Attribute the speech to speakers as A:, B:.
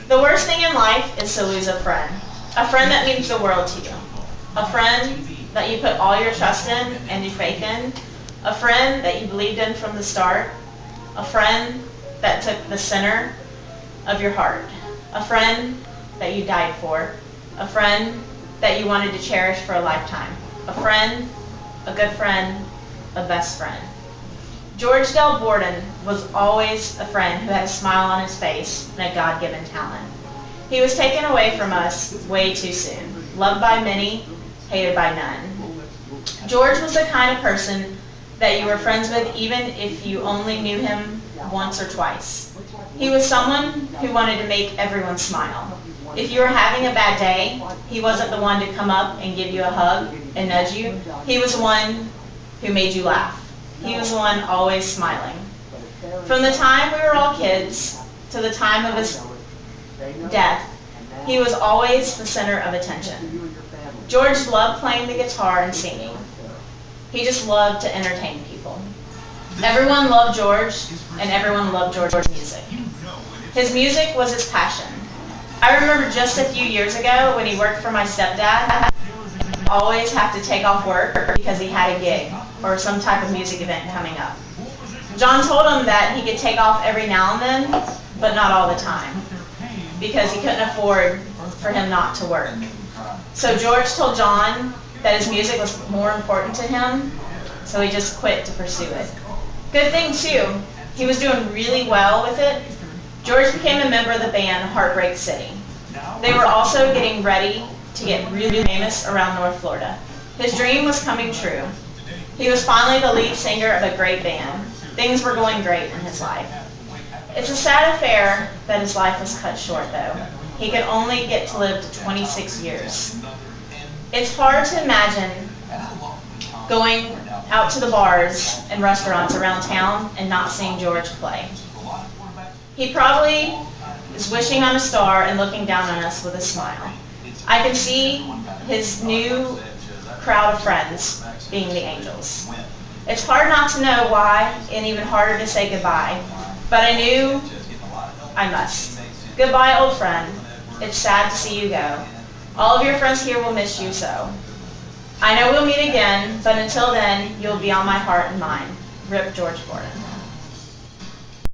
A: The worst thing in life is to lose a friend. A friend that means the world to you. A friend that you put all your trust in and your faith in. A friend that you believed in from the start. A friend that took the center of your heart. A friend that you died for. A friend that you wanted to cherish for a lifetime. A friend, a good friend, a best friend. George Del Borden was always a friend who had a smile on his face and a God-given talent. He was taken away from us way too soon. Loved by many, hated by none. George was the kind of person that you were friends with even if you only knew him once or twice. He was someone who wanted to make everyone smile. If you were having a bad day, he wasn't the one to come up and give you a hug and nudge you. He was the one who made you laugh. He was the one always smiling. From the time we were all kids to the time of his death, he was always the center of attention. George loved playing the guitar and singing. He just loved to entertain people. Everyone loved George, and everyone loved George's music. His music was his passion. I remember just a few years ago when he worked for my stepdad, he'd always have to take off work because he had a gig or some type of music event coming up. John told him that he could take off every now and then, but not all the time, because he couldn't afford for him not to work. So George told John that his music was more important to him, so he just quit to pursue it. Good thing too, he was doing really well with it. George became a member of the band Heartbreak City. They were also getting ready to get really famous around North Florida. His dream was coming true. He was finally the lead singer of a great band. Things were going great in his life. It's a sad affair that his life was cut short though. He could only get to live to 26 years. It's hard to imagine going out to the bars and restaurants around town and not seeing George play. He probably is wishing on a star and looking down on us with a smile. I can see his new crowd of friends being the Angels. It's hard not to know why and even harder to say goodbye, but I knew I must. Goodbye, old friend. It's sad to see you go. All of your friends here will miss you so. I know we'll meet again, but until then, you'll be on my heart and mind. Rip George Borden.